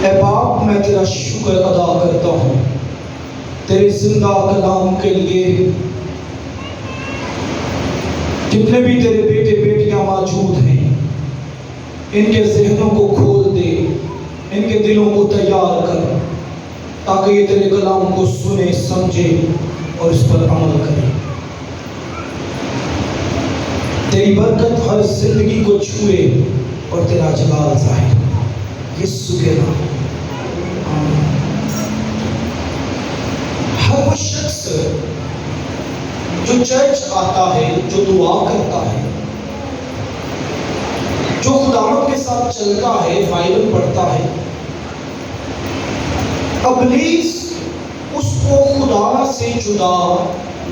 ऐ बाप, मैं तेरा शुक्र अदा करता हूँ तेरे जिंदा कलाम के लिए। जितने भी तेरे बेटे बेटियां मौजूद हैं, इनके जहनों को खोल दे, इनके दिलों को तैयार कर, ताकि ये तेरे कलाम को सुने, समझे और इस पर अमल करे। तेरी बरकत हर जिंदगी को छुए और तेरा जलाल जाहिर यीशु के नाम। आमीन। हर वो शख्स जो चर्च आता है, जो दुआ करता है, जो खुदावंद के साथ चलता है, बाइबल पढ़ता है, इब्लीस उसको खुदा से जुदा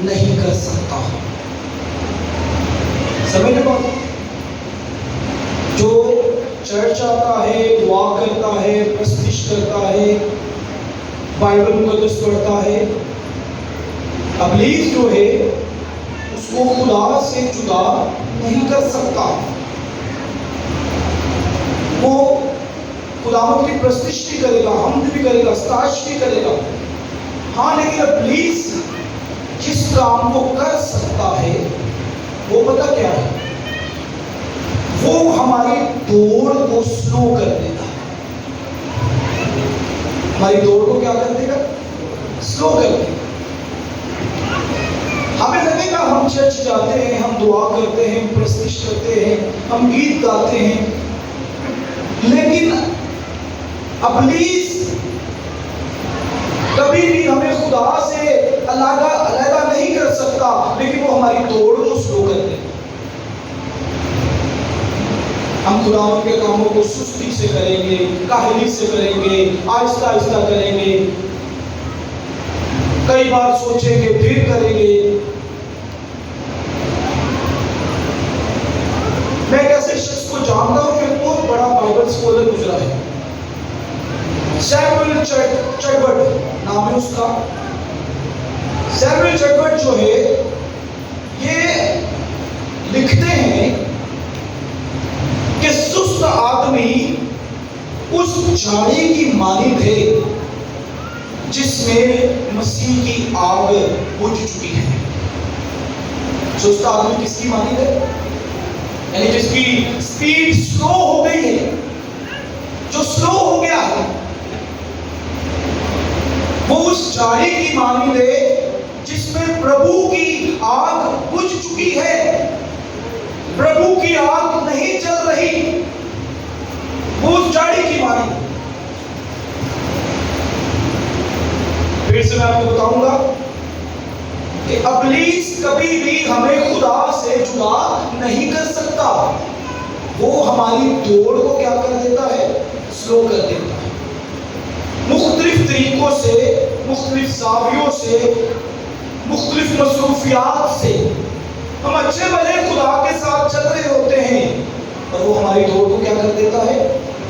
नहीं कर सकता। समझ लो बात? जो चर्च आता है, दुआ करता है, प्रस्तिश करता है, बाइबल मुकद्दस पढ़ता है, इब्लीस जो है उसको खुदा से जुदा नहीं कर सकता। वो खुदावंद की प्रस्तिश भी करेगा, हमद भी करेगा, स्ताइश भी करेगा। हाँ, लेकिन इब्लीस जिस काम को कर सकता है वो पता क्या है? वो हमारी दौड़ को स्लो कर देगा। हमारी दौड़ को क्या कर देगा? स्लो कर देगा। हमें लगेगा हम चर्च जाते हैं, हम दुआ करते हैं, प्रस्तिश करते हैं, हम गीत गाते हैं, लेकिन इब्लीस कभी भी हमें खुदा से अलग नहीं कर सकता, लेकिन वो हमारी दौड़ को स्लो कर देगा। हम खुदावंद के कामों को सुस्ती से करेंगे, काहली से करेंगे, आहिस्ता आहिस्ता करेंगे, कई बार सोचेंगे फिर करेंगे। मैं एक ऐसे शख्स को जानता हूं जो बहुत बड़ा बाइबल स्कॉलर गुजरा है। सैमुअल चैटवर्थ नाम है उसका। सैमुअल चैटवर्थ जो है, ये लिखते हैं कि सुस्त आदमी उस झाड़ी की मानिंद है जिसमें मसीह की आग बुझ चुकी है। सुस्त आदमी किसकी मानिंद है? यानी जिसकी स्पीड स्लो हो गई है, जो स्लो हो गया है, वो उस झाड़ी की मानिंद है जिसमें प्रभु की आग बुझ चुकी है। प्रभु की आग नहीं जल रही, वो उस झाड़ी की मानिंद। फिर से मैं आपको बताऊंगा कि इब्लीस कभी भी हमें खुदा से जुदा नहीं कर सकता। वो हमारी दौड़ को क्या कर देता है? स्लो कर देता है। मुख्तलिफ तरीकों से, मुख्तलिफ जावियों से, मुख्तलिफ मसरूफियात से हम अच्छे भले खुदा के साथ चल रहे होते हैं, और वो हमारी दौड़ को क्या कर देता है?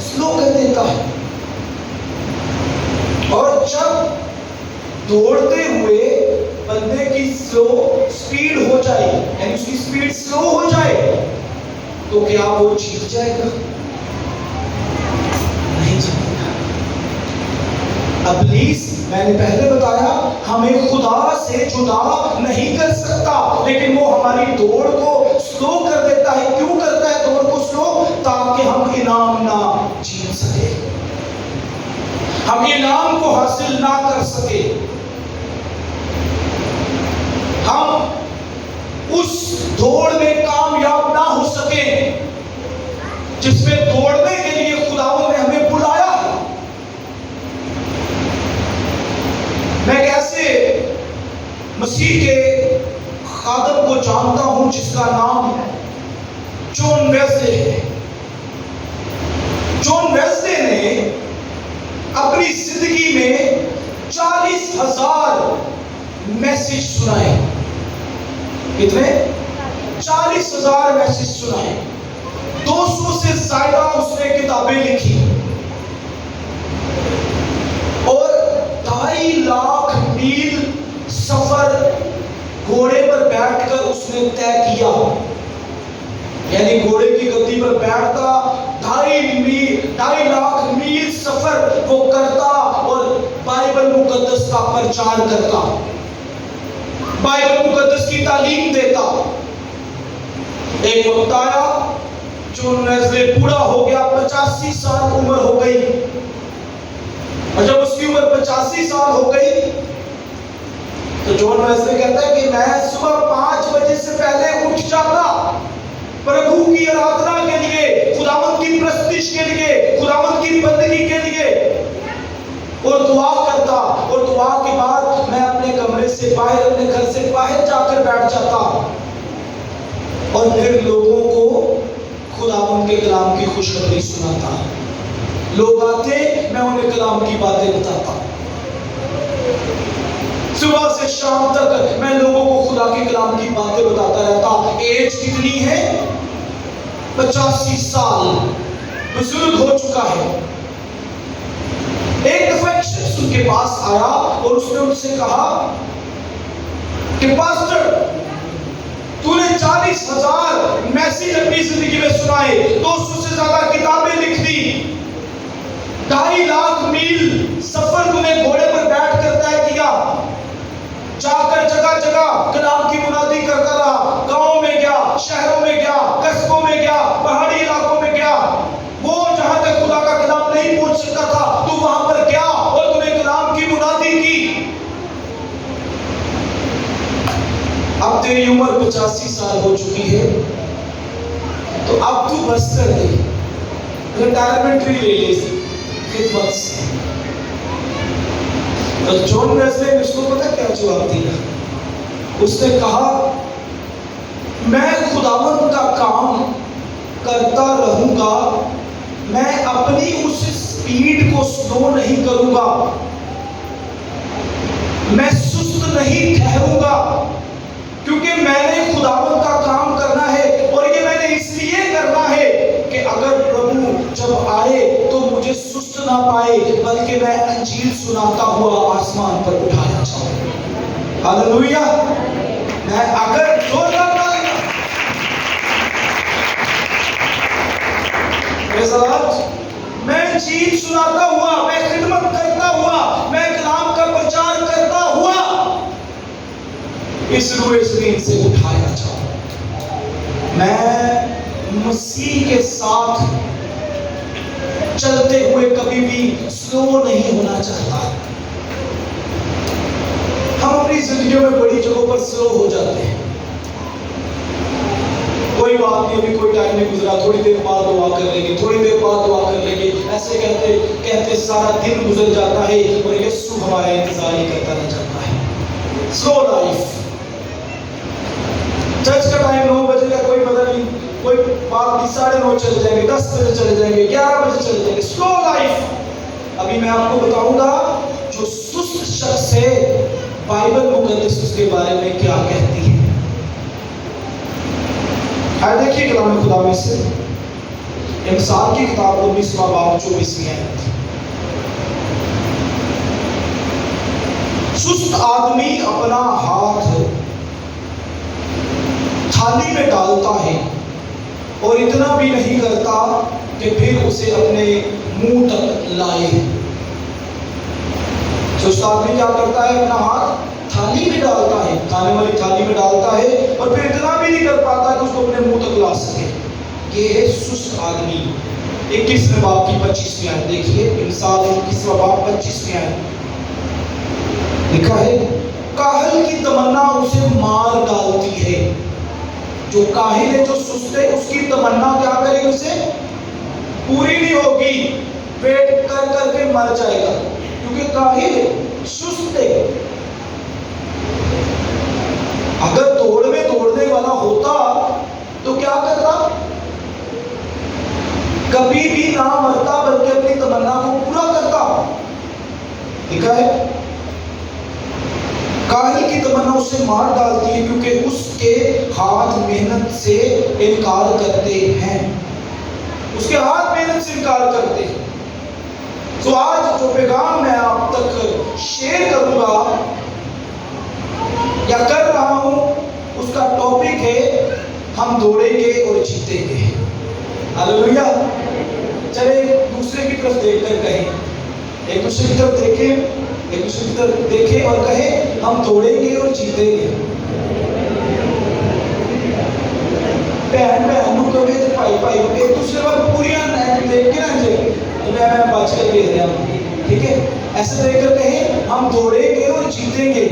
स्लो कर देता है। और जब दौड़ते हुए बंदे की स्पीड हो जाए, यानी उसकी स्पीड स्लो हो जाए, तो क्या वो जीत जाएगा? नहीं जीतेगा। इब्लीस, मैंने पहले बताया, हमें खुदा से जुदा नहीं कर सकता, लेकिन वो हमारी दौड़ को स्लो कर देता है। क्यों करता है दौड़ को स्लो? ताकि हम इनाम ना जीत सके, हम इनाम को हासिल ना कर सके, हम उस दौड़ में कामयाब ना हो सके जिसमें दौड़ने के लिए खुदावंद ने हमें बुलाया। मैं कैसे मसीह के खादम को जानता हूं जिसका नाम जॉन वेस्ले है। जॉन वेस्ले ने अपनी जिंदगी में 40,000 मैसेज सुनाए। कितने? 40,000 मैसेज सुनाए। 200 से ज्यादा उसने किताबें लिखी और 2.5 लाख मील सफर घोड़े पर बैठकर उसने तय किया। यानी घोड़े की गद्दी पर बैठता 2.5 लाख मील सफर वो प्रचार करता, बाइबल मुकद्दस की तालीम देता। एक वक्त आया जॉन वेस्ले बूढ़ा हो गया, 85 साल उम्र हो गई। और जब उसकी उम्र 85 साल हो गई तो जॉन वेस्ले कहता है कि मैं सुबह 5 बजे से पहले उठ जाता, प्रभु की आराधना के लिए, खुदावंद की प्रस्तुति के लिए, खुदावंद की बंदगी के लिए, और दुआ करता। और दुआ के बाद मैं अपने कमरे से बाहर, अपने घर से बाहर जाकर बैठ जाता और फिर लोगों को खुदावंद के कलाम की खुशखबरी सुनाता। लोग आते, मैं उन्हें कलाम की बातें बताता। सुबह से शाम तक मैं लोगों को खुदा के कलाम की बातें बताता रहता। एज कितनी है? 85 साल, बुजुर्ग हो चुका है। एक दफा एक शख्स उनके पास आया और उसने उनसे कहा कि पास्टर, तूने 40,000 मैसेज अपनी जिंदगी में सुनाए, 200 से ज्यादा किताबें लिख दी, 2.5 लाख मील सफर तूने घोड़े पर बैठ कर तय किया, जाकर जगह जगह कलाम की मुनादी करता रहा, गांव में गया, शहरों में गया, कस्बों में गया, पहाड़ी इलाकों में गया, वो जहां तक खुदा का कलाम नहीं पहुंच सकता था तू वहां पर गया और तूने कलाम की मुनादी की। अब तेरी उम्र 85 साल हो चुकी है, तो अब तू बस कर दे, रिटायरमेंट भी ले ले खिदमत से। तो जॉन वेस्ले ने उसको पता क्या जवाब दिया? उसने कहा, मैं खुदावंद का काम करता रहूंगा, मैं अपनी उस स्पीड को स्लो नहीं करूंगा, मैं सुस्त नहीं ठहरूंगा, क्योंकि मैंने खुदावंद का काम करना है। और ये मैंने इसलिए करना है कि अगर प्रभु जब आए तो मुझे सुस्त ना पाए, बल्कि मैं अंजील सुनाता हुआ आसमान पर उठाया जाऊं। हालेलुया। मैं अगर जोरदार मैं अंजील सुनाता हुआ, मैं खिदमत करता हुआ, मैं कलाम का प्रचार करता हुआ इस रूए जमीन से उठाया जाऊं। मैं मसीह के साथ चलते हुए कभी भी स्लो नहीं होना चाहता। हम अपनी जिंदगियों में बड़ी जगहों पर स्लो हो जाते हैं। कोई बात नहीं, अभी कोई टाइम नहीं गुजरा, थोड़ी देर बाद दुआ कर लेंगे, थोड़ी देर बाद दुआ कर लेंगे, ऐसे कहते कहते सारा दिन गुजर जाता है और यीशु हमारा इंतजार ही करता रह जाता है। Slow life. चर्च का टाइम 9 बजे का कोई पता नहीं, कोई बात नहीं, 9:30 चले जाएंगे, 10 बजे चले जाएंगे, 11 बजे चले जाएंगे। Slow life. अभी मैं आपको बताऊंगा जो सुस्त शख्स है, बाइबल मुकद्दस उसके बारे में क्या कहती है। देखिए कलाम खुदा में से इमसाल की किताब 19वां बाब 24वीं आयत। सुस्त आदमी अपना हाथ थाली में डालता है और इतना भी नहीं करता कि फिर उसे अपने मुंह तक लाए। सुस्त आदमी क्या करता है? अपना हाथ थाली में डालता है, खाने वाली थाली में डालता है, और फिर इतना भी नहीं कर पाता कि उसको अपने मुंह तक ला सके। ये है सुस्त आदमी। 21वें बाब की 25वीं आयत देखिए, इमसाल 21वां बाब 25वीं आयत लिखा है, काहल की तमन्ना उसे मार डालती है। जो काहिल है, जो सुस्त है, उसकी तमन्ना क्या करेगी? उसे पूरी नहीं होगी, वेट कर करके मर जाएगा, क्योंकि काहिल सुस्त है। अगर दौड़ में दौड़ने वाला होता तो क्या करता? कभी भी ना मरता, बल्कि अपनी तमन्ना को पूरा करता। लिखा है, काहिल की तमन्ना उसे मार डालती है, क्योंकि उसके हाथ मेहनत से इनकार करते हैं। उसके हाथ मेहनत से इनकार करते हैं। तो आज जो पैगाम मैं आप तक शेयर करूंगा या कर रहा हूं, उसका टॉपिक है, हम दौड़ेंगे और जीतेंगे। हालेलुया। चले दूसरे की तरफ देखकर कहें, एक दूसरे की तरफ देखें। एक दूसरे की तरफ देखे और कहे हम तोड़ेंगे और जीतेंगे। बहन बहनों को भी तो भाई भाई एक दूसरे पर पूरी देख के ना जाए तो मैं बच के देख रहा हूँ, ठीक है। ऐसे देखकर कहे हम तोड़ेंगे और जीतेंगे,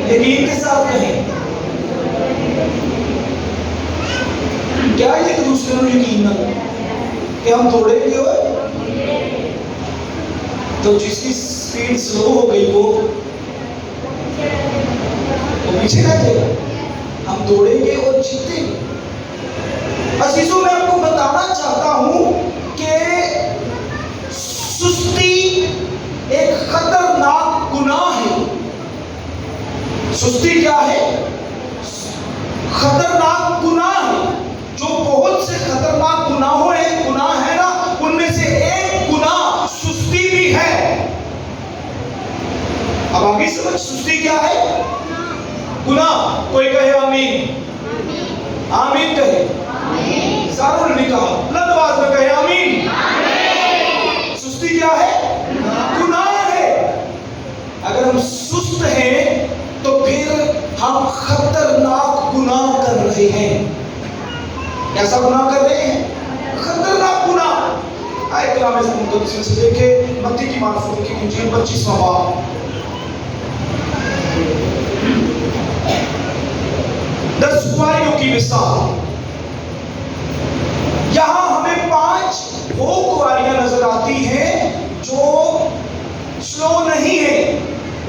यकीन के साथ कहें। क्या एक दूसरे को यकीन ना कि हम तोड़ेंगे और तो जिसकी स्पीड स्लो हो गई वो पीछे रह जाएगा। हम दौड़ेंगे और जीतेंगे। अजीजों, मैं आपको बताना चाहता हूं कि सुस्ती एक खतरनाक गुनाह है। सुस्ती क्या है? खतरनाक गुनाह है। जो बहुत से खतरनाक गुनाह है ना, उनमें से एक गुनाह सुस्ती भी है। अब आगे समझ, सुस्ती क्या है? गुनाह। कोई कहे आमीन, आमीन कहे, सारों ने कहा, बुलंद आवाज में कहे आमीन। सुस्ती क्या है? गुनाह है। अगर हम सुस्त हैं तो फिर हम खतरनाक गुनाह कर रहे हैं। कैसा गुनाह कर रहे हैं? खतरनाक गुनाह। आए कलाम मुक़द्दस से देखे मत्ती की मार्फत की इंजील 25वां बाब 10 कुंवारियों की मिसाल। यहां हमें 5 वो कुंवारियां नजर आती हैं जो स्लो नहीं है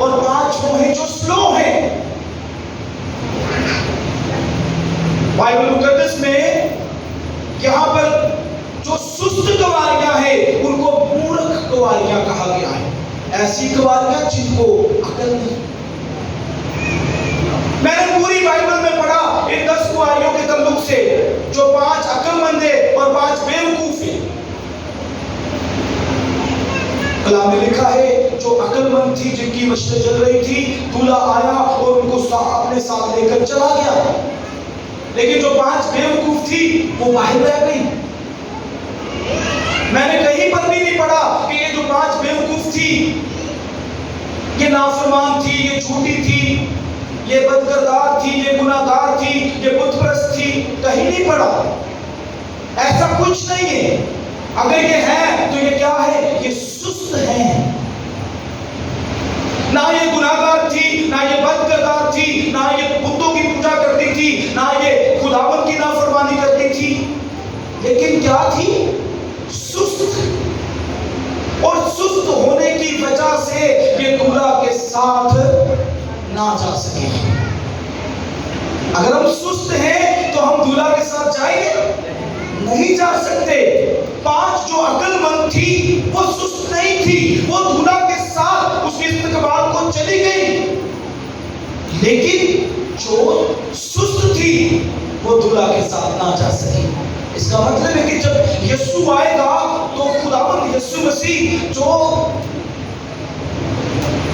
और 5 वो हैं जो स्लो हैं। बाइबल मुक़द्दस में यहां पर जो सुस्त कुंवारियां हैं उनको मूर्ख कुंवारियां कहा गया है। ऐसी कुंवारियां जिनको अकल नहीं। मैंने पूरी बाइबल में पढ़ा इन 10 कुंवारियों के तल्लुक से, जो 5 अक्लमंद है और 5 बेवकूफ है। कलाम में लिखा है जो अक्लमंद थी, जिनकी मशक़ें चल रही थी, दूल्हा आया और उनको अपने साथ लेकर चला गया। लेकिन जो 5 बेवकूफ थी वो बाहर रह गई। मैंने कहीं पर भी नहीं पढ़ा कि ये जो 5 बेवकूफ थी ये नाफरमान थी, ये झूठी थी, ये बदकिरदार थी, ये गुनाहगार थी, ये बुतप्रस्त थी। कहीं नहीं पढ़ा। ऐसा कुछ नहीं है। अगर ये है तो ये क्या है? ये सुस्त है। ना ये गुनाहगार थी, ना ये बदकिरदार थी, ना ये बुतों की पूजा करती थी, ना ये खुदावंद की नाफरमानी करती थी। लेकिन क्या थी? सुस्त। और सुस्त होने की वजह से ये दूल्हा के साथ ना जा सके। अगर हम सुस्त हैं तो हम दूल्हा के साथ जाएंगे? नहीं जा सकते। 5 जो अक्लमंद थी वो सुस्त नहीं थी, वो दूल्हा के साथ उसके इस्तकबाल को चली गई। लेकिन जो सुस्त थी वो दूल्हा के साथ ना जा सकी। इसका मतलब है कि जब यीशु आएगा तो खुदावंद यीशु मसीह जो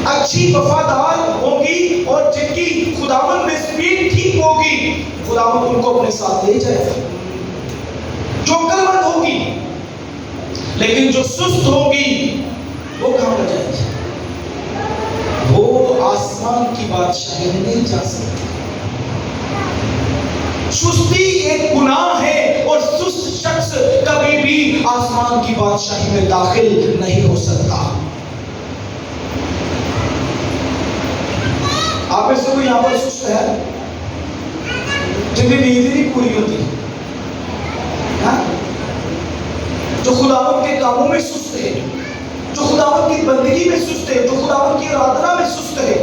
अच्छी वफादार होगी और जिनकी खुदावंद में स्पीड ठीक होगी, खुदावंद उनको अपने साथ ले जाएगा। जो अक्लमंद होगी, लेकिन जो सुस्त होगी वो कहां रह जाएगी? वो आसमान की बादशाही में नहीं जा सकती। सुस्ती एक गुनाह है और सुस्त शख्स कभी भी आसमान की बादशाही में दाखिल नहीं हो सकता। आप में से कोई यहां पर सुस्त है जिनकी नींद नहीं पूरी होती? हाँ? जो खुदावंद के कामों में सुस्त है, जो खुदावंद की बंदगी में सुस्त है, जो खुदावंद की आराधना में सुस्त है,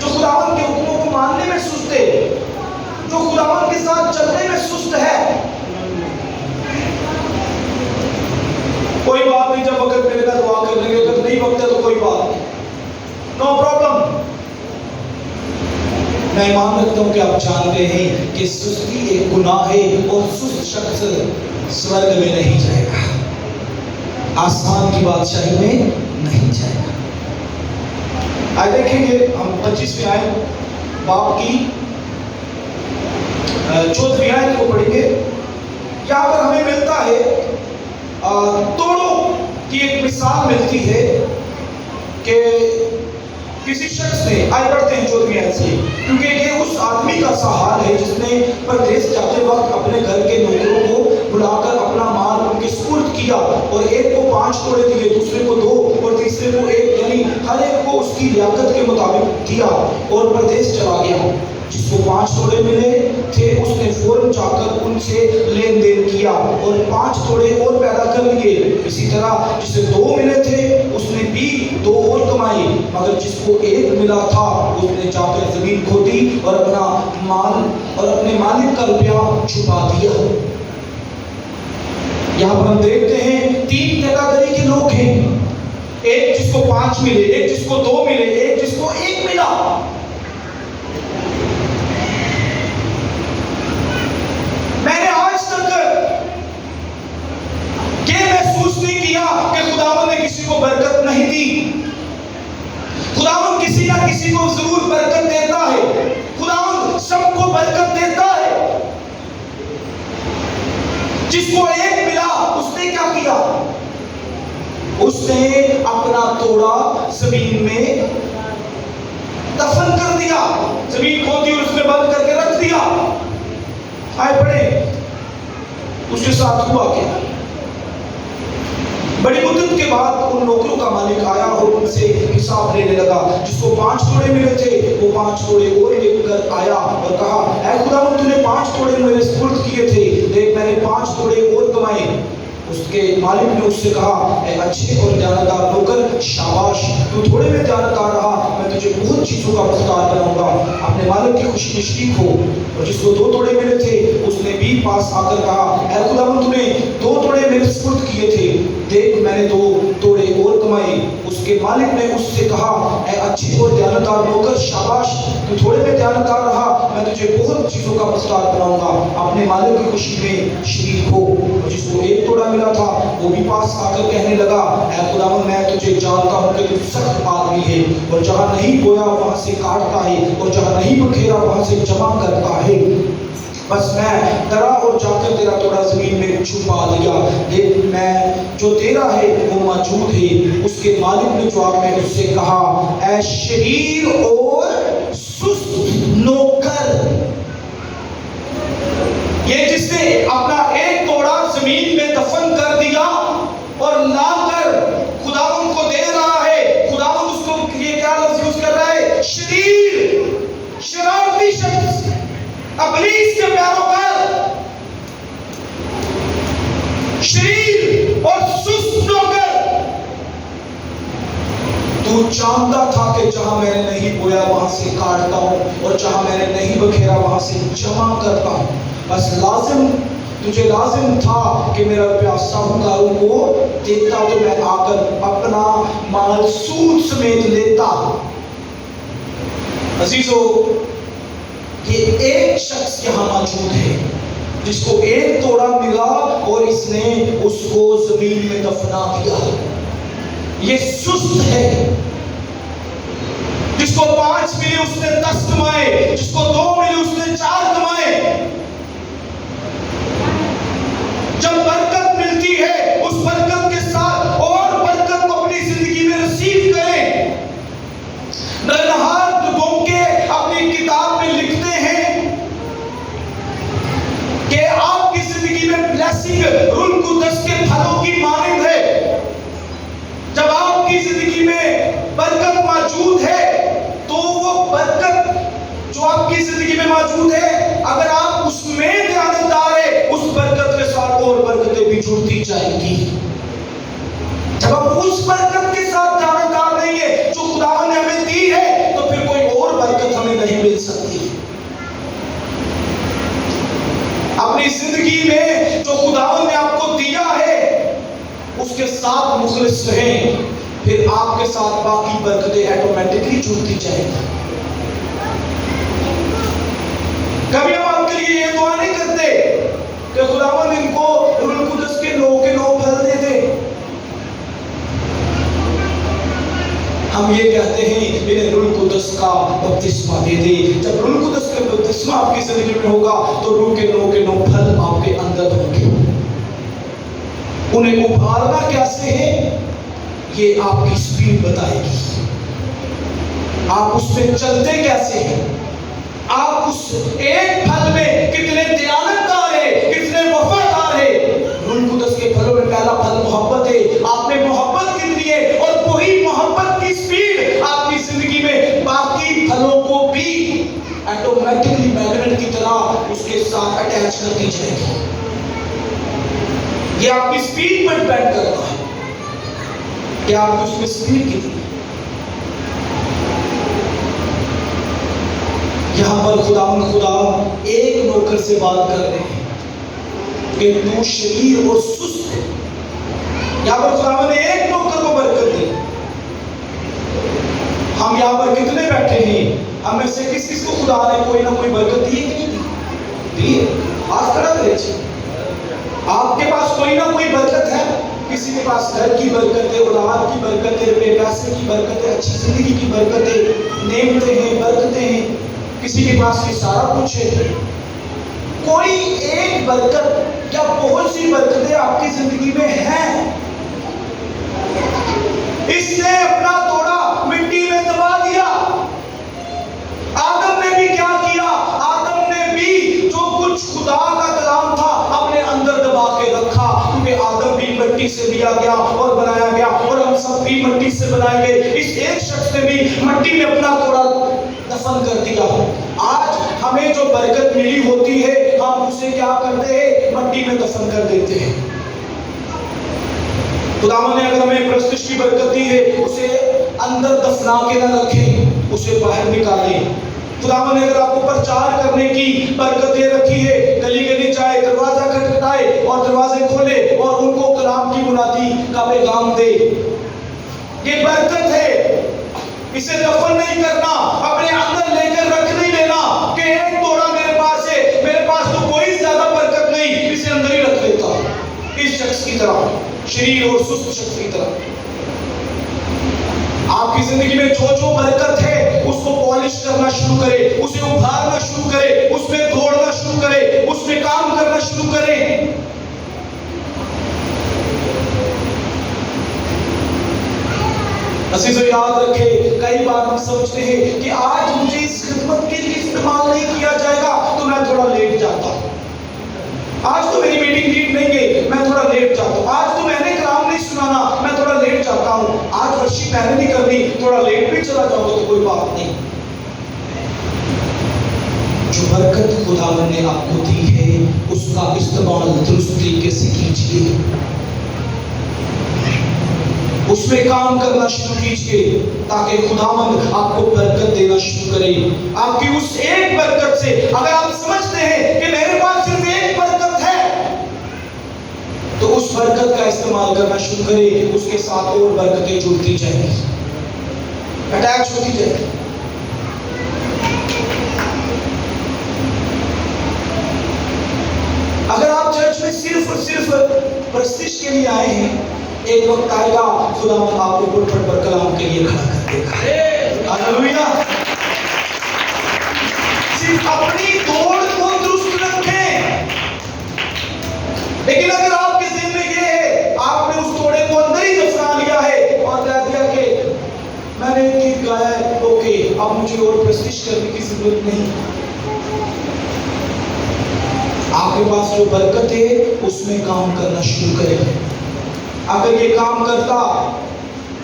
जो खुदावंद के हुक्मों को मानने में सुस्त है, जो खुदावंद के साथ चलने में सुस्त है। कोई बात नहीं, जब वक्त मिलेगा दुआ कर लेंगे, अगर नहीं वक्त है तो कोई बात नहीं, नो प्रॉब्लम। मैं मान रखता हूं कि आप जानते हैं कि सुस्ती एक गुनाह है और सुस्त शख्स स्वर्ग में नहीं जाएगा, आसमान की बादशाही में नहीं जाएगा। आज देखेंगे हम 25वें आयत बाब की 14वीं आयत को पढ़ेंगे। यहाँ पर हमें मिलता है तोड़ों की एक मिसाल मिलती है। कि किसी शख्स ने, आए बढ़ते हैं 14वीं आयत से, क्योंकि ये उस आदमी का सा हाल है जिसने परदेश जाते वक्त अपने घर के नौकरों को बुलाकर अपना माल उनके सुपुर्द किया, और एक को 5 तोड़े दिए, दूसरे को 2 और तीसरे को 1, यानी हर एक को उसकी लियाकत के मुताबिक दिया, और परदेश चला गया। जिसको 5 तोड़े मिले थे उसने फौरन जाकर उनसे लेन देन किया और 5 तोड़े और पैदा कर लिए। इसी तरह जिसे 2 मिले थे उसने भी 2 और कमाए, मगर जिसको 1 मिला था उसने जाकर जमीन खोदी और अपना माल और अपने मालिक का रुपया छुपा दिया। यहाँ पर हम देखते हैं 3 कैटेगरी के लोग हैं, एक जिसको 5 मिले, एक जिसको 2 मिले, एक जिसको 1 मिला। मैंने आज तक ये महसूस नहीं किया कि खुदावंद ने किसी को बरकत नहीं दी। खुदावंद किसी ना किसी को जरूर बरकत देता है, खुदावंद सबको बरकत देता है। जिसको 1 मिला उसने क्या किया? उसने अपना तोड़ा जमीन में दफन कर दिया, जमीन खोदी और उसमें बंद करके रख दिया। आए पढ़े उसके साथ हुआ क्या? बड़ी मुद्दत के बाद उन नौकरों का मालिक आया और उनसे हिसाब लेने लगा। जिसको 5 तोड़े मिले थे वो 5 तोड़े और लेकर आया और कहा, ऐ खुदावंद तूने 5 तोड़े मेरे सुपुर्द किए थे, देख मैंने 5 तोड़े और कमाए। उसके मालिक ने उससे कहा, ऐ अच्छे और ध्यानदार नौकर, शाबाश, तू थोड़े में ध्यानदार रहा, मैं तुझे बहुत चीजों का मुख्तार बनाऊंगा। अपने मालिक की खुशी में शरीक हो। और जिसको 2 तोड़े मिले थे उसने भी पास आकर कहा, ऐ खुदावंद तूने 2 तोड़े मेरे सुपुर्द किए थे, देख मैंने 2 तोड़े और कमाए। उसके मालिक ने उससे कहा, ऐ अच्छे और ध्यानदार नौकर, शाबाश, तू थोड़े में ध्यानदार रहा, मैं तुझे बहुत चीजों का मुख्तार बनाऊंगा। अपने मालिक की खुशी में शरीक हो। और जिसको 1 तोड़ा मिला था वो भी पास आकर कहने लगा, ऐ खुदावंद मैं तुझे जानता हूं कि तू सख्त आदमी है, और जहां नहीं बोया वहां से काटता है, और जहां नहीं बखेरा वहां से जमा करता है। बस मैं डरा और जाकर तेरा तोड़ा जमीन में छुपा दिया, देख मैं जो तेरा है वो मौजूद है। उसके मालिक ने जवाब में उससे कहा, ऐ शरीर और सुस्त नौकर, ये जिसने अपना 1 तोड़ा जमीन में दफन कर दिया और लाकर खुदावंद को दे रहा है। खुदावंद उसको ये क्या लफ्ज यूज कर रहा है? शरीर, शरारती शख्स, इब्लीस के पैरोकार, शरीर और सुस्त नौकर। तू जानता था कि जहां मैंने नहीं बोया वहां से काटता हूं, और जहां मैंने नहीं बखेरा वहां से जमा करता हूं। बस तुझे लाजिम था कि मेरा रुपया साहूकारों को देता, तो मैं आकर अपना माल सूद समेत लेता। अजीजों, ये एक शख्स यहां मौजूद है जिसको 1 तोड़ा मिला और इसने उसको जमीन में दफना दिया। ये सुस्त है। जिसको 5 मिले उसने 10 कमाए, जिसको 2 मिले उसने 4 कमाए। जब बरकत मिलती है उस बरकत के साथ और बरकत को अपनी जिंदगी में रिसीव करें। नरनहार गोंके अपनी किताब में लिखते हैं कि आपकी जिंदगी में ब्लेसिंग रुल कुदस के फलों की मानिंद है। जब आपकी जिंदगी में बरकत मौजूद है तो वो बरकत जो आपकी जिंदगी में मौजूद है, अगर आप उसमें ध्यानदार है, उस बरकत के साथ और बरकतें भी जुड़ती जाएंगी। जब हम उस बरकत के साथ ध्यानदार रहेंगे जो खुदा ने हमें दी है, तो फिर कोई और बरकत हमें नहीं मिल सकती। अपनी जिंदगी में जो खुदा ने आपको दिया है उसके साथ मुखलिस रहें, फिर आपके साथ बाकी बरकतें ऑटोमेटिकली जुड़ती जाएंगी। कभी हम आपके लिए ये दुआ नहीं करते कि खुदावंद इनको रूह कुदस के 9 फल दे दे। हम ये कहते हैं इन्हें रूह कुदस का बपतिस्मा दे दे। जब रूह कुदस का बपतिस्मा आपकी जिंदगी में होगा तो रूह के 9 फल आपके अंदर होंगे। उन्हें उभारना कैसे है ये आपकी स्पीड बताएगी। आप उसमें चलते कैसे हैं, आप उस एक फल में कितने दयानतदार है, कितने वफादार है। रूह कुदस के फलों में पहला फल मोहब्बत है। आप में मोहब्बत कितनी है, और वही मोहब्बत की स्पीड आपकी जिंदगी में बाकी फलों को भी ऑटोमेटिकली मैग्नेट की तरह उसके साथ अटैच कर दी जाएगी। ये आपकी स्पीड पर डिपेंड करता है कि आपकी उसमें स्पीड कितनी है। यहां पर खुदा एक नौकर से बात कर रहे हैं कि तू शरीर और सुस्त है। यहां पर खुदा ने एक नौकर को बरकत दी। हम यहां पर कितने बैठे हैं, हम में से किस किस को खुदा ने कोई ना कोई बरकत दी है कि नहीं दी है? आज खड़ा करें। आपके पास कोई ना कोई बरकत है। किसी के पास घर की बरकत है, औलाद की बरकत है, पैसे की बरकत है, अच्छी जिंदगी की बरकत है, नेमतें हैं, बरकतें हैं। किसी के पास ये सारा कुछ है। कोई एक बरकत या बहुत सी बरकतें आपकी जिंदगी में हैं। इसने अपना तोड़ा मिट्टी में दबा दिया। आदम ने भी क्या किया? आदम ने भी जो कुछ खुदा का कलाम था अपने अंदर दबा के रखा, क्योंकि आदम भी मिट्टी से लिया गया और बनाया गया, और हम सब भी मिट्टी से बनाए गए। इस एक शख्स ने भी मिट्टी में अपना तोड़ा दफन कर दिया। आज हमें जो बरकत मिली होती है, हम उसे क्या करते हैं? मिट्टी में दफन कर देते हैं। खुदावंद ने अगर हमें प्रस्तिश की बरकत दी है, उसे अंदर दफना के ना रखें, उसे बाहर निकालें। खुदावंद ने अगर आपको प्रचार करने की बरकत दे रखी है, गली गली जाए, दरवाजा खटखटाए और दरवाजे खोले और उनको कलाम की मुनादी का पैगाम दे। ये बरकत है। इसे दफन नहीं करना, अपने अंदर लेकर रख नहीं लेना कि एक तोड़ा मेरे पास है, मेरे पास तो कोई ज्यादा बरकत नहीं, इसे अंदर ही रख लेता। इस शख्स की तरह, शरीर और सुस्त शख्स की तरह आपकी जिंदगी में जो जो बरकत है उसको पॉलिश करना शुरू करें, उसे उभारना शुरू करें, उसमें दौड़ना शुरू करें, उसमें काम करना शुरू करें। अजीजों, याद रखें, कई बार हम समझते हैं कि आज मुझे इस खिदमत के लिए इस्तेमाल नहीं किया जाएगा तो मैं थोड़ा लेट जाता हूं। आज तो मेरी मीटिंग लीड नहीं गई, मैं थोड़ा लेट जाता हूं। आज तो मैंने कलाम नहीं सुनाना, मैं थोड़ा लेट जाता हूं। आज वर्षी मैंने नहीं करनी, थोड़ा लेट भी चला जाऊंगा तो कोई बात नहीं। जो बरकत खुदावंद ने आपको दी है उसका इस्तेमाल दुरुस्त तरीके से कीजिए, उसमें काम करना शुरू कीजिए, ताकि खुदावंद आपको बरकत देना शुरू करे। आपकी उस एक बरकत से, अगर आप समझते हैं कि मेरे पास सिर्फ एक बरकत है, तो उस बरकत का इस्तेमाल करना शुरू करें। उसके साथ और बरकतें जुड़ती जाएंगी, अटैच होती जाएंगी। अगर आप चर्च में सिर्फ और सिर्फ प्रस्तिश के लिए आए हैं, एक वक्त आएगा खुदावंद आपको पुलपट पर कलाम के लिए खड़ा कर देगा। हालेलुया। सिर्फ अपनी दौड़ को दुरुस्त रखें। लेकिन अगर आपके ज़हन में ये है, आपने उस दौड़े को अंदर ही दफना लिया है और कह दिया कि मैंने गीत गाया है, ओके, अब मुझे और प्रस्तिश करने की जरूरत नहीं। आपके पास जो बरकत है उसमें काम करना शुरू करें। अगर ये काम करता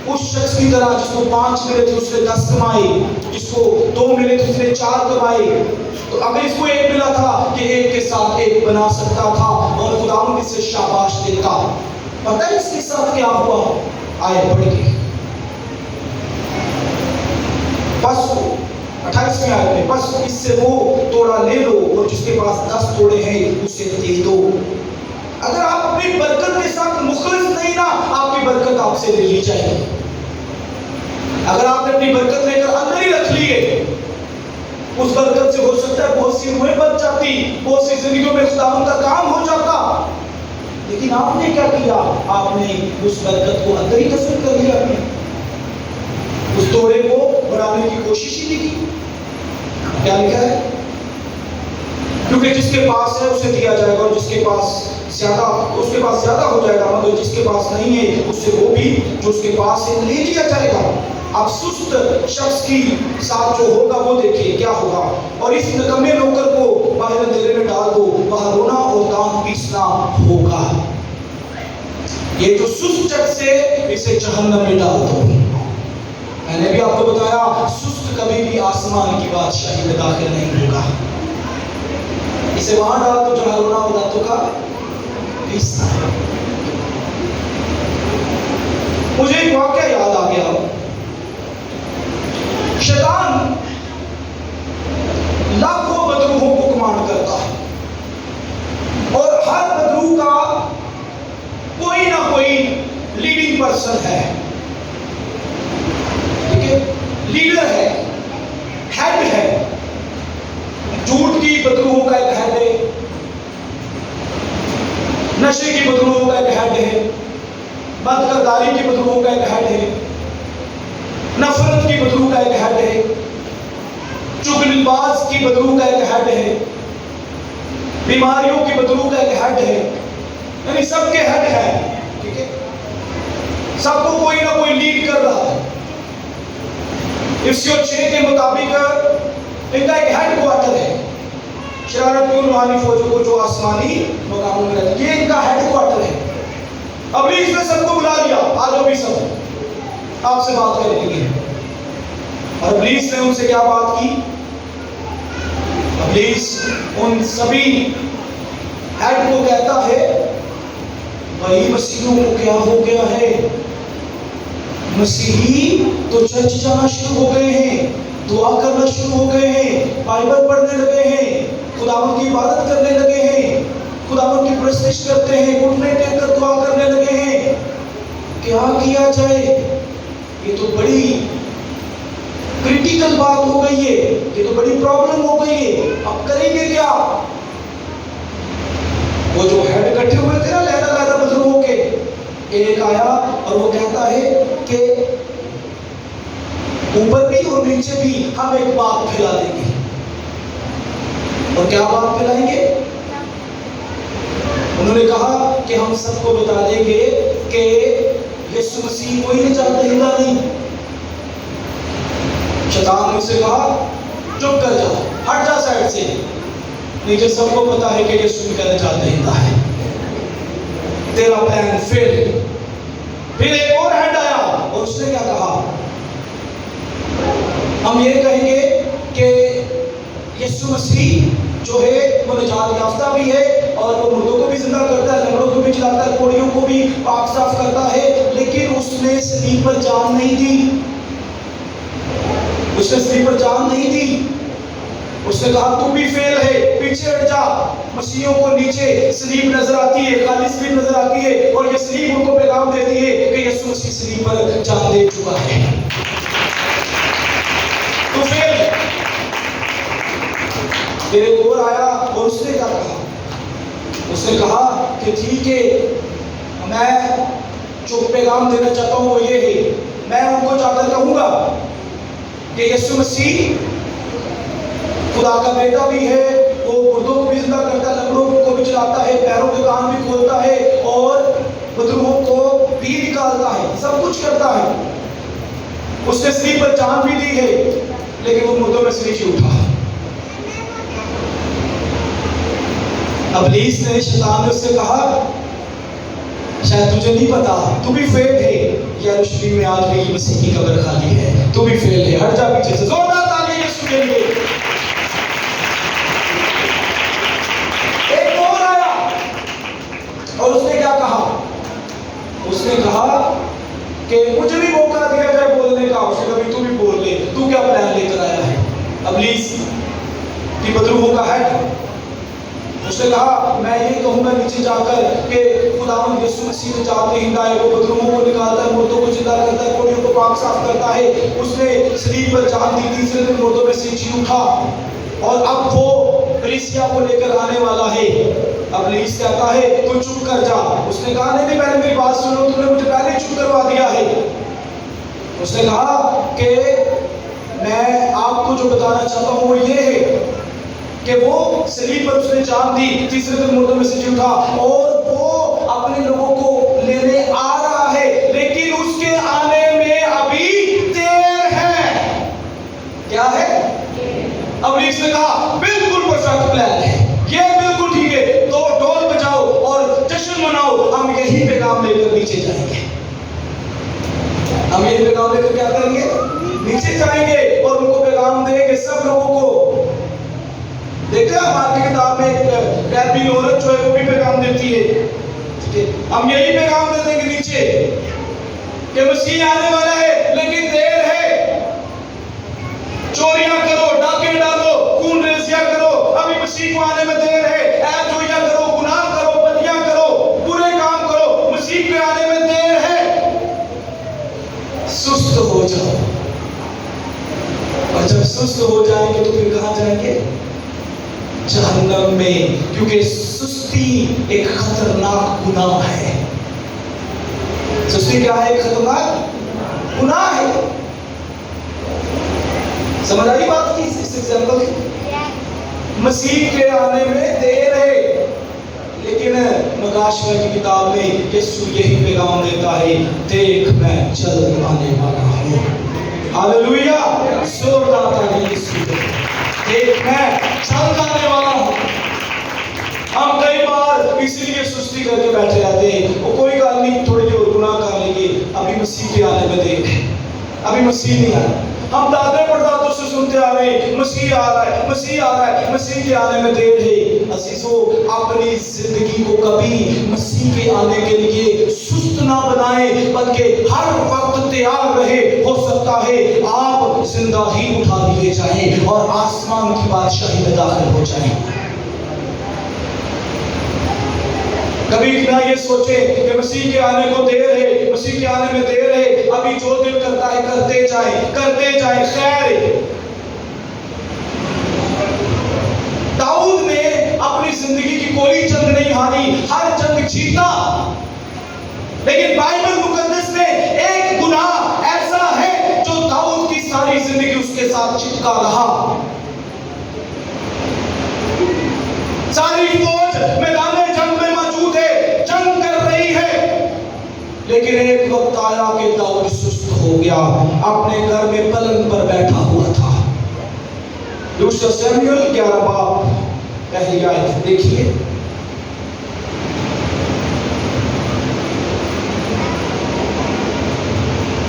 उस शख्स की तरह जिसको 5 मिले थे उसने 10 कमाए, जिसको 2 मिले थे उसने 4 कमाए, तो अगर इसको 1 मिला था कि 1 के साथ 1 बना सकता था और खुदावंद इसे शाबाश देता। पता है इसके साथ क्या हुआ? आए बढ़ गई। बस 28वें आयत में, बस इससे वो तोड़ा ले लो और जिसके पास 10 तोड़े हैं उसे दे दो। अगर आप अपनी बरकत के साथ मुखलिस नहीं ना, आपकी बरकत आपसे ले ली जाएगी। अगर आपने अपनी बरकत लेकर अंदर ही रख ली है, उस बरकत से हो सकता है बहुत सी रूहें बच जाती, बहुत सी जिंदगियों में खुदावंद का काम हो जाता। लेकिन आपने क्या किया? आपने उस बरकत को अंदर ही दफन कर लिया। उस तोड़े को बढ़ाने की कोशिश ही नहीं की। क्या लिखा है? क्योंकि जिसके पास है उसे दिया जाएगा और जिसके पास ज्यादा, उसके पास ज्यादा हो जाएगा, मगर जिसके पास नहीं है उससे वो भी जो उसके पास है ले लिया जाएगा। आप सुस्त शख्स की साथ जो होगा वो देखिए क्या होगा। और इस निकम्मे नौकर को बाहर अंधेरे में डाल दो, वहां रोना और दांत पीसना होगा। ये जो सुस्त शख्स है इसे जहन्नम में डाल दो। मैंने भी आपको बताया सुस्त कभी भी आसमान की बादशाही में दाखिल नहीं होगा। इसे वहां डाल दो जहां रोना और दांतों का पीसना। मुझे एक वाक्या याद आ गया। शैतान लाखों बदरूहों को कमांड करता है और हर बदरूह का कोई ना कोई लीडिंग पर्सन है, ठीक है, लीडर है, हेड है। झूठ की बदरूहों का एक हेड है, नशे की बदरूहों का एक हेड है, बदकरदारी की बदरूहों का एक हेड है, नफरत की बदरूह का एक हेड है, चुगलबाज की बदरूह का एक हेड है, बीमारियों की बदरूह का एक हेड है। यानी सबके हेड है, ठीक है, सबको कोई ना कोई लीड कर रहा है। इफ्सियों 6 के मुताबिक इनका एक हेड क्वार्टर है, शरारती रूहानी फौजों को जो आसमानी मकामों में रहती है, ये इनका हेड क्वार्टर है। अब इसने सबको बुला लिया, आ जाओ भी सब आपसे बात करने के लिए। और इब्लीस ने उनसे क्या बात की? इब्लीस उन सभी हेड को कहता है, भाई मसीहियों को क्या हो गया है? मसीही तो चर्च जाना शुरू हो गए हैं, दुआ करना शुरू हो गए हैं, बाइबल पढ़ने लगे हैं, खुदावंद की इबादत करने लगे हैं, खुदावंद की प्रस्तुति करते हैं, घुटने टेक कर दुआ करने लगे हैं। क्या किया जाए? ये तो बड़ी क्रिटिकल बात हो गई है, ये तो बड़ी प्रॉब्लम हो गई है, अब करेंगे क्या? वो जो हेड इकट्ठे हुए थे ना लहदा बदरूहों के, एक आया और वो कहता है कि ऊपर भी और नीचे भी हम एक बात फैला देंगे। और क्या बात फैलाएंगे? उन्होंने कहा कि हम सबको बता देंगे कि यीशु मसीह कोई निजात देगा नहीं। शैतान ने उससे कहा चुप कर जा, हट जा साइड से, नीचे सबको पता है कि यीशु निकलने जाता देता है। तेरा प्लान फेल। फिर एक और हेड आया और उसने क्या कहा? हम ये कहेंगे कि यीशु मसीह जो है वो निजात याफ्ता भी है और वो मुर्दों को भी जिंदा करता है, लंगड़ों को भी चलाता है, कोड़ियों को भी पाक साफ करता है, लेकिन उसने सलीब पर जान नहीं दी। उसने सलीब पर जान नहीं दी। उसने कहा तू भी फेल है, पीछे हट जा। मसीहियों को नीचे सलीब नजर आती है, खाली सलीब नजर आती है और ये सलीब उनको पैगाम देती है कि यीशु मसीह सलीब पर जान दे चुका है। तो फेल। फिर एक और आया और उसने क्या कहा? उसने कहा कि ठीक है, मैं जो पैगाम देना चाहता हूं वो ये है, मैं उनको जाकर कहूंगा कि यीशु मसीह खुदा का बेटा भी है, वो मुर्दों को भी जिंदा करता है, लंगड़ों को भी चलाता है, पैरों के कान भी खोलता है और बदरूहों को भी निकालता है, सब कुछ करता है। उसने सलीब पर जान भी दी है, लेकिन वो मुर्दों में से नीचे उठा। इब्लीस ने, शैतान ने उससे कहा शायद तुझे नहीं पता, तू भी फेल है, यरूशलेम में आज भी मसीह की कब्र खाली है, तू भी फेल है, हट जा पीछे से। जोरदार ताली यीशु के लिए। एक और आया और उसने क्या कहा? उसने कहा कि मुझे भी मौका दिया जाए बोलने का। उसने कभी तू भी बोल ले, तू क्या प्लान लेकर आया है? इब्लीस की बदरूहों का हेड। उसने कहा मैं ये कहूंगा नीचे जाकर कि खुदावंद यीशु मसीह ने जाते हिंदा है, वो बदरूहों को निकालता है, मुर्दों को जिंदा करता है, कोड़ियों को पाक साफ करता है। उसने सलीब पर जान दी, तीसरे दिन मुर्दों में से जी उठा और अब वो कलीसिया को लेकर आने वाला है। इब्लीस कहता है तू चुप कर जा। उसने कहा नहीं पहले मेरी बात सुनो, तुमने मुझे पहले चुप करवा दिया है। उसने कहा कि मैं आपको जो बताना चाहता हूँ वो ये है कि वो सलीब पर उसने जान दी, तीसरे दिन मुर्दों में से जी उठा और वो अपने लोगों को लेने आ रहा है, लेकिन उसके आने में अभी देर हम यही पैगाम लेकर क्या करेंगे? नीचे जाएंगे और उनको पैगाम देंगे सब लोगों को। देखते हैं हमारी किताब में एक कैदी औरत जो है वो भी पैगाम देती है। ठीक है, हम यही पैगाम दे देंगे नीचे कि मसीह आने वाला है लेकिन देर है। चोरियां करो, डाके डालो, खून रेजिया करो, अभी मसीह को आने में देर है। ऐब जोइया करो, गुनाह करो, बदियां करो, बुरे काम करो, मसीह के आने में देर है। सुस्त हो जाओ, और जब सुस्त हो जाएंगे तो फिर कहां जाएंगे? जहन्नम में, क्योंकि सुस्ती एक खतरनाक गुनाह है। सुस्ती क्या है? एक खतरनाक गुनाह है। समझ आई बात की? इस एग्जाम्पल की मसीह के आने में देर है, लेकिन मगाशवा की किताब में यीशु यही पैगाम देता है, देख मैं जल्द आने वाला हूँ। हालेलुया, जोरदार ताली यीशु को। देख मैं जल्द आने वाला हूँ। हम कई बार इसलिए सुस्ती करके बैठे रहते हैं, वो कोई बात नहीं, थोड़ी देर गुनाह कर लेंगे, अभी मसीह के आने में देर है, अभी मसीह नहीं आया। हम दादे परदादों से सुनते आ रहे हैं, मसीह आ रहा है, मसीह आ रहा है, मसीह के आने में देर है। अजीजों, अपनी जिंदगी को कभी मसीह के आने के लिए सुस्त ना बनाए, बल्कि हर वक्त तैयार रहे। हो सकता है आप जिंदा ही उठा लिए जाएं और आसमान की बादशाही में दाखिल हो जाएं। कभी ना ये सोचे कि मसीह के आने को देर है, मसीह के आने में देर है, अभी जो दिल करता है करते जाए, खैर। दाऊद ने अपनी जिंदगी की कोई जंग नहीं हारी, हर जंग जीता, लेकिन बाइबल मुकद्दस में एक गुनाह ऐसा है जो दाऊद की सारी जिंदगी उसके साथ चिपका रहा। सारी फौज मैदान जंग में मौजूद है, जंग कर रही है, लेकिन एक वक्त आया कि दाऊद सुस्त हो गया, अपने घर में पलंग पर बैठा हुआ था। दूसरा शमूएल 11 बाब पहली आयत देखिए।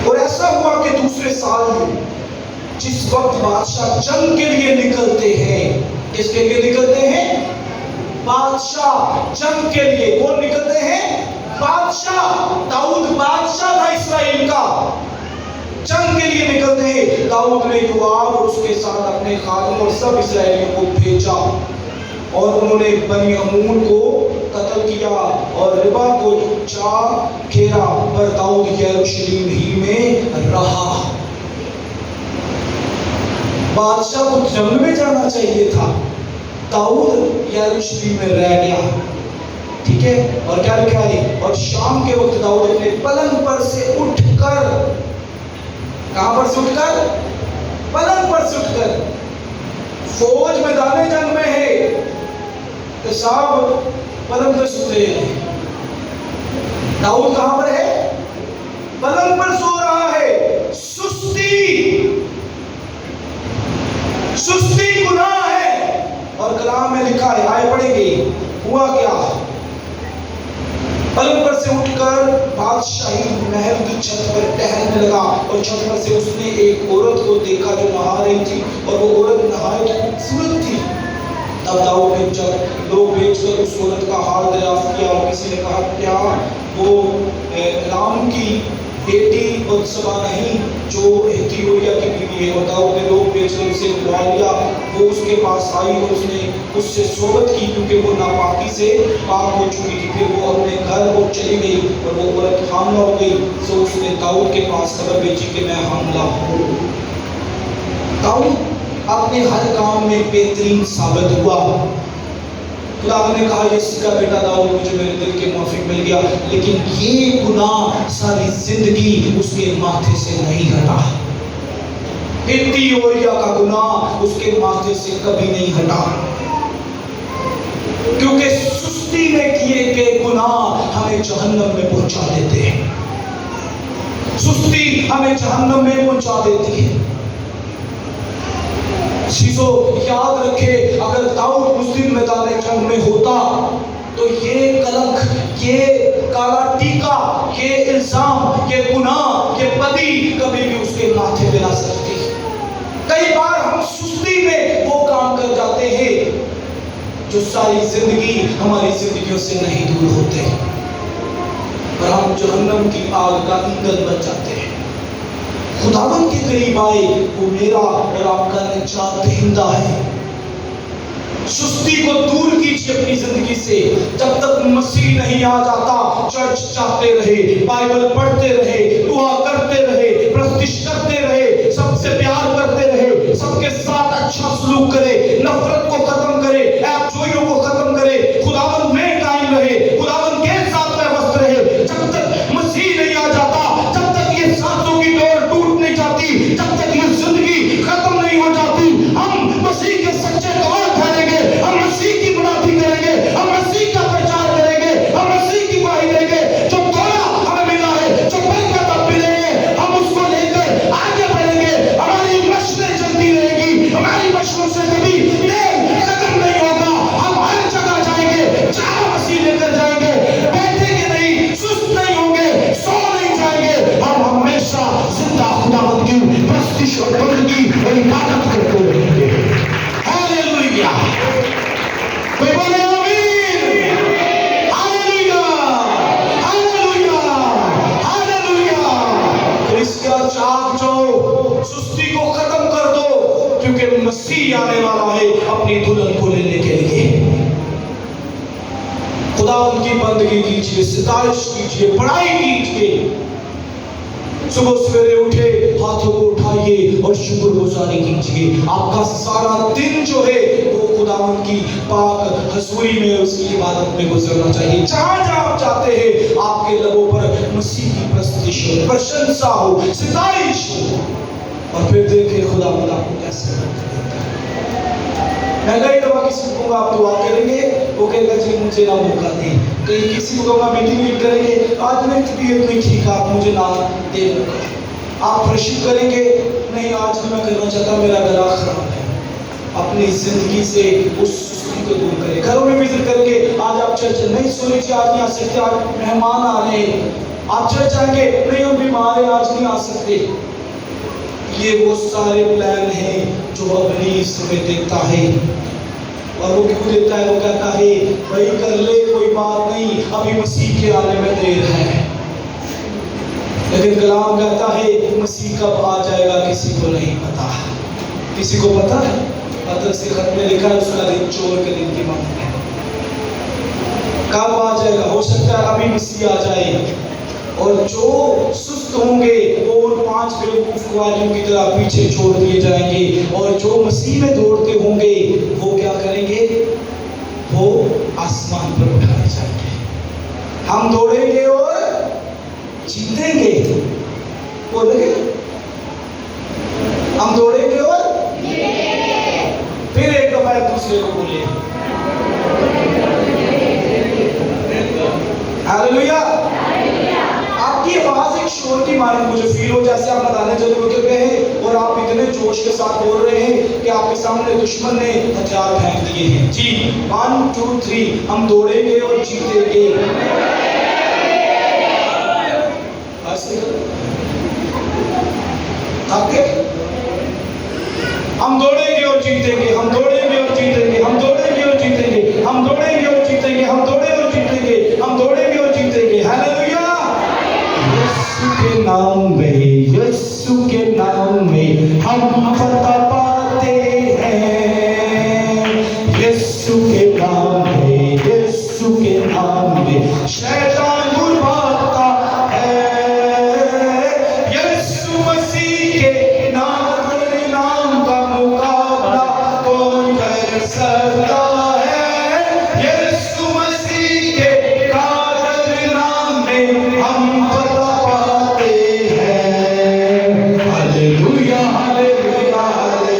और ऐसा हुआ कि दूसरे साल में, जिस वक्त बादशाह जंग के लिए निकलते हैं, किसके लिए निकलते हैं? बादशाह जंग के लिए। कौन निकलते हैं? बादशाह। दाऊद बादशाह था इस्राएल का, जंग के लिए निकलते हैं। दाऊद ने योआब और उसके साथ अपने खादम और सब इस्राएलियों को भेजा, और उन्होंने बनी अमून को कत्ल किया और रिबा को जा घेरा, पर दाऊद यरूशलेम ही में रहा। बादशाह को जंग में जाना चाहिए था, दाऊद यरूशलेम में रह गया। ठीक है, और क्या लिखा है? और शाम के वक्त दाऊद अपने पलंग पर से उठकर, कहां पर से उठकर? पलंग पर से उठकर, फौज मैदान जंग में है तो साहब पलंग पर सोते हैं। दाऊद कहां पर है? पलंग पर सो रहा है। सुस्ती गुनाह है, और कलाम में लिखा है, आए पढ़ेंगे, हुआ क्या? पलंग पर से उठकर बादशाही महल की छत पर टहलने लगा, और छत पर से उसने एक औरत को देखा जो नहा रही थी, और वो औरत नहायत खूबसूरत थी। तब दाऊद ने जब लोग बेचकर उस औरत का हाल दरियाफ्त किया, और किसी ने कहा क्या वो राम की बेटी बत्सबा नहीं जो हित्ती उरिया की बीवी है? और दाऊद ने लोग बेचकर उसे बुला लिया। वो उसके पास आई और उसने उससे सोबत की, क्योंकि वो नापाकी से पाक हो चुकी थी। फिर वो अपने घर वो चली गई, और वो औरत हामला हो गई। तो उसने दाऊद के पास खबर भेजी कि मैं हामला हूँ। दाऊद अपने हर काम में बेहतरीन साबित हुआ। खुदा ने कहा यीशु का बेटा दाऊद, मुझे मेरे दिल के मुआफिक मिल गया, लेकिन ये गुनाह सारी जिंदगी उसके माथे से नहीं हटा। हित्ती उरिया का गुनाह उसके माथे से कभी नहीं हटा, क्योंकि सुस्ती में किए गए गुनाह हमें जहन्नम में पहुंचा देते हैं। सुस्ती हमें जहन्नम में पहुंचा देती है। चीजों याद रखे, अगर दाऊद उस दिन मैदान जंग में होता तो ये कलंक, ये काला टीका, ये इल्जाम, ये गुनाह, ये बदी कई बार हम सुस्ती में वो काम कर जाते हैं जो सारी जिंदगी हमारी जिंदगियों से नहीं दूर होते, और हम जहन्नम की आग का ईंधन बन जाते हैं। खुदावन के करीब आए, वो मेरा और आपका निजात दहिंदा है। सुस्ती को दूर कीजिए अपनी जिंदगी से। जब तक मसीह नहीं आ जाता, चर्च जाते रहे, बाइबल पढ़ते रहे, दुआ करते रहे, प्रस्तिश करते रहे, सबसे प्यार करते रहे, सबके साथ अच्छा सलूक करे, नफरत को खत्म करे, ऐबजोइयों को खत्म करे, खुदावन में कायम रहे, खुदावन के साथ व्यवस्थ रहे। जब तक मसीह नहीं आ जाता, जब तक ये सांसों की डोर टूट नहीं जाती, जब तक ये जिंदगी खत्म नहीं हो जाती, हम मसीह के सच्चे गवाह ठहरेंगे, हम मसीह की बुराई करेंगे, हम मसीह का प्रचार करेंगे, हम मसीह की गवाही देंगे। जो तोड़ा हमें मिला है, जो बरकत अब मिले हैं, हम उसको लेकर आगे बढ़ेंगे। हमारी मशलें चलती रहेगी, हमारी मशलों से कभी तेल खत्म नहीं होगा। हम हर जगह जाएंगे, जहां मसीह लेकर जाएंगे, बैठेंगे नहीं, सुस्त नहीं होंगे, सो नहीं जाएंगे। हम हमेशा जिंदा खुदावंद की प्रस्तिश और बंदगी और इबादत करते रहेंगे। हालेलुया। कोई बोले आमीन। Hallelujah, hallelujah, hallelujah. क्रिस्टियन जाग जाओ, सुस्ती को खत्म कर दो, क्योंकि मसीह आने वाला है अपनी दुल्हन को लेने के लिए। खुदा उनकी बंदगी कीजिए, सितारिश कीजिए, पढ़ाई कीजिए। सुबह सवेरे उठे, हाथों को उठाइए और शुक्रगुजारी कीजिए। आपका सारा दिन जो है वो खुदावन की पाक हजूरी में, उसकी इबादत में गुजरना चाहिए। जहां जहां आप जाते हैं, आपके लबों पर मसीह की प्रस्तिश हो, प्रशंसा हो, सितारिश हो, और फिर देखिए खुदावन आपको कैसे देता है। मैं कई दफा किसी को कहूँगा आप दुआ करेंगे, वो कहेगा जी मुझे ना मौका दे। कहीं किसी को कहूँगा मीटिंग करेंगे, आज मेरी तबीयत नहीं ठीक, आप मुझे ना दे मौका। आप फ्रेशिंग करेंगे, नहीं आज नहीं मैं करना चाहता, मेरा गला खराब है। अपनी जिंदगी से उस सुस्ती को दूर करें। घरों में विजिट करेंगे, आज आप चर्च नहीं, सोनी जी आज नहीं आ सकते, आज मेहमान आ रहे हैं। आप चर्च जाएंगे, नहीं हम बीमार हैं, आज नहीं आ सकते। ये वो सारे प्लान हैं जो इब्लीस हमें देता है, और वो क्यों देता है? वो कहता है भाई कर ले, कोई बात नहीं, अभी मसीह के आने में देर है। लेकिन कलाम कहता है मसीह कब आ जाएगा किसी को नहीं पता। किसी को पता है? पतरस के खत में लिखा है उसका दिन चोर के दिन की मांग है। कब आ जाएगा? हो सकता है अभी मसीह आ जाए, और जो सुस्त होंगे वो उन 5 बेवकूफ कुआरियों की तरह पीछे छोड़ दिए जाएंगे, और जो मसीह में दौड़ते होंगे वो क्या करेंगे? वो आसमान पर उठाए जाएंगे। हम दौड़ेंगे और जीतेंगे। बोलेंगे हम दौड़ेंगे और फिर एक दफा दूसरे को बोले हालेलुया। आपकी आवाज एक शोर की मानी मुझे फील हो, जैसे आप मैदान जंग में उतर गए हैं और आप इतने जोश के साथ बोल रहे हैं कि आपके सामने दुश्मन ने हथियार फेंक दिए हैं। जी 1 2 3 हम दौड़ेंगे और जीतेंगे। हम दौड़ेंगे और जीतेंगे, हम दौड़ेंगे और जीतेंगे, हम दौड़ेंगे और जीतेंगे, हम दौड़ेंगे और जीतेंगे, हम दौड़ेंगे और जीतेंगे, हम दौड़ेंगे और जीतेंगे। हालेलुया। यीशु के नाम में, यीशु के नाम में हम फतह पाते हैं। यीशु के नाम में, यीशु के नाम में शैतान दूर भागता है। यीशु मसीह के नाम का मुकाबला कौन कर सकता है? यीशु मसीह के कादर नाम में हम फतह पाते हैं। Hallelujah, hallelujah, hallelujah.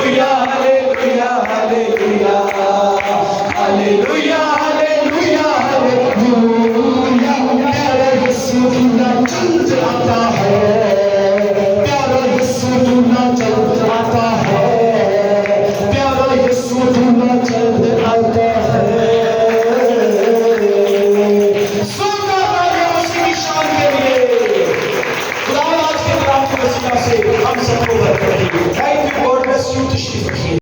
Hallelujah hallelujah hallelujah hallelujah hallelujah hallelujah प्यारा यीशु दुना चल आता है प्यारा यीशु दुना चल आता है प्यारा यीशु दुना चल आता है सुनता है उसकी शान के लिए खुदा आज के कलाम के वसीला से हम सबको बरकत दे। Thank you, God bless you.